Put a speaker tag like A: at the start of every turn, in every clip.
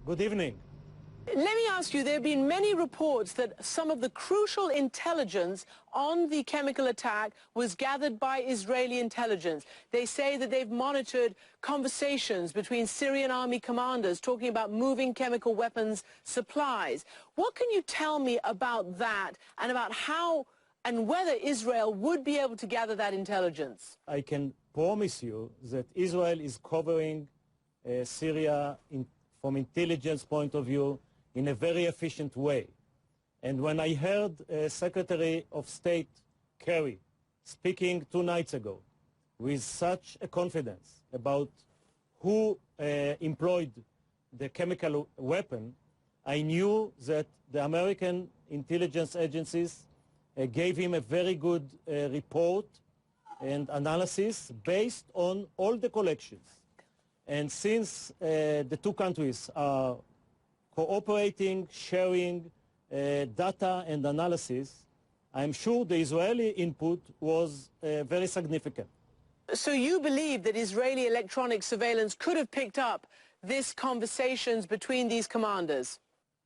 A: Good evening.
B: Let me ask you, there have been many reports that some of the crucial intelligence on the chemical attack was gathered by Israeli intelligence. They say that they've monitored conversations between Syrian army commanders talking about moving chemical weapons supplies. What can you tell me about that and about how and whether Israel would be able to gather that intelligence?
A: I can promise you that Israel is covering Syria from intelligence point of view in a very efficient way. And when I heard Secretary of State Kerry speaking 2 nights ago with such a confidence about who employed the chemical weapon, I knew that the American intelligence agencies gave him a very good report and analysis based on all the collections. And since the two countries are cooperating, sharing data and analysis, I'm sure the Israeli input was very significant.
B: So you believe that Israeli electronic surveillance could have picked up these conversations between these commanders?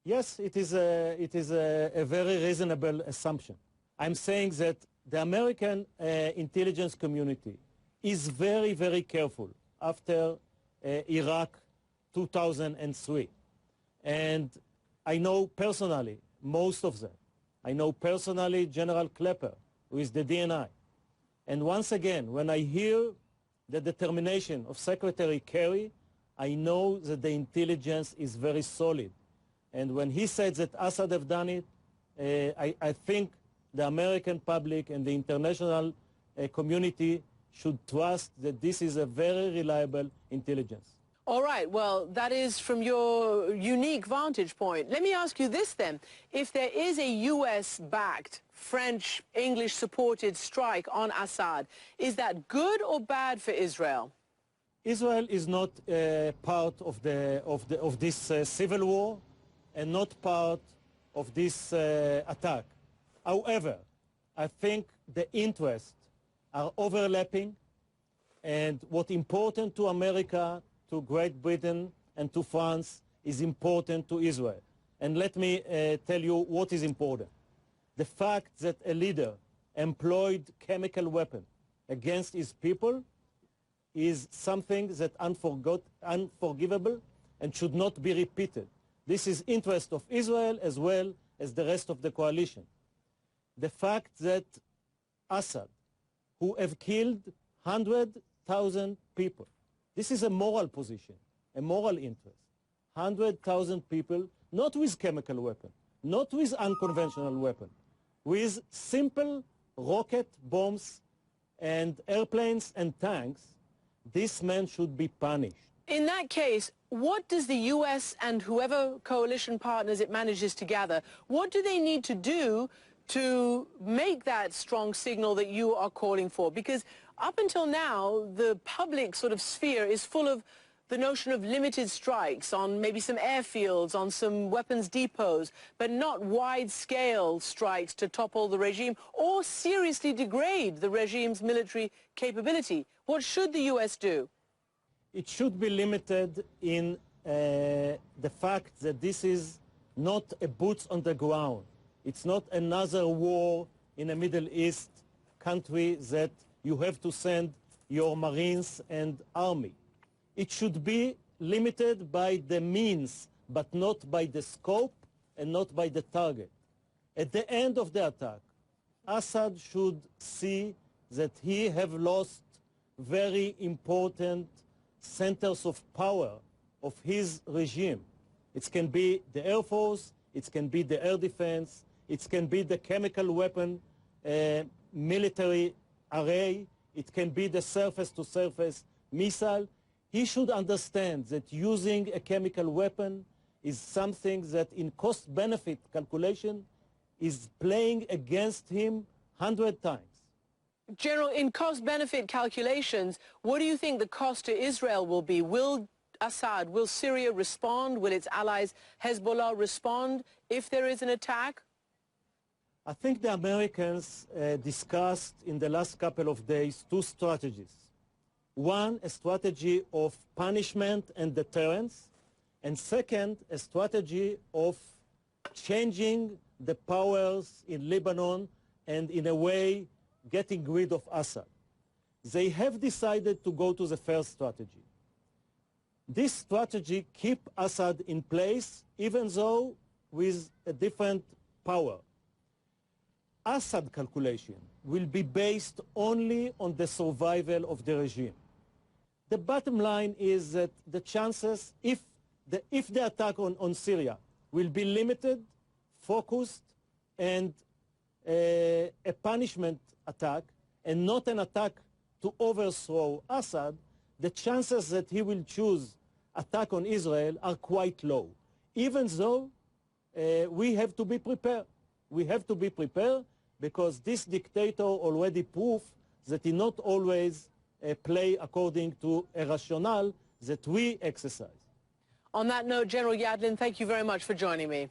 A: Yes, it is a very reasonable assumption. I'm saying that the American intelligence community is very, very careful after Iraq 2003. And I know personally most of them. I know personally General Klepper, who is the DNI. And once again, when I hear the determination of Secretary Kerry, I know that the intelligence is very solid. And when he said that Assad have done it, I think the American public and the international community should trust that this is a very reliable intelligence.
B: All right, well, that is from your unique vantage point. Let me ask you this then. If there is a U.S.-backed, French, English-supported strike on Assad, is that good or bad for Israel?
A: Israel is not part of this civil war and not part of this attack. However, I think the interests are overlapping, and what's important to America, to Great Britain and to France is important to Israel. And let me tell you what is important. The fact that a leader employed chemical weapon against his people is something that unforgivable and should not be repeated. This is interest of Israel as well as the rest of the coalition. The fact that Assad, who have killed 100,000 people, this is a moral position, a moral interest. 100,000 people, not with chemical weapon, not with unconventional weapon, with simple rocket bombs and airplanes and tanks. This man should be punished.
B: In that case, what does the U.S. and whoever coalition partners it manages to gather, what do they need to do to make that strong signal that you are calling for? Because up until now, the public sort of sphere is full of the notion of limited strikes on maybe some airfields, on some weapons depots, but not wide-scale strikes to topple the regime or seriously degrade the regime's military capability. What should the U.S. do?
A: It should be limited in the fact that this is not a boots on the ground. It's not another war in a Middle East country that you have to send your Marines and army. It should be limited by the means, but not by the scope and not by the target. At the end of the attack, Assad should see that he have lost very important centers of power of his regime. It can be the Air Force, it can be the air defense, it can be the chemical weapon military array, it can be the surface-to-surface missile. He should understand that using a chemical weapon is something that in cost-benefit calculation is playing against him 100 times.
B: General, in cost-benefit calculations, what do you think the cost to Israel will be? Will Assad, will Syria respond? Will its allies Hezbollah respond if there is an attack?
A: I think the Americans discussed in the last couple of days 2 strategies. One, a strategy of punishment and deterrence, And second, a strategy of changing the powers in Lebanon and in a way getting rid of Assad. They have decided to go to the first strategy. This strategy keeps Assad in place, even though with a different power. Assad calculation will be based only on the survival of the regime. The bottom line is that the chances, if the attack on Syria will be limited, focused, and a punishment attack, and not an attack to overthrow Assad, the chances that he will choose attack on Israel are quite low, even though we have to be prepared. We have to be prepared because this dictator already proved that he not always play according to a rationale that we exercise.
B: On that note, General Yadlin, thank you very much for joining me.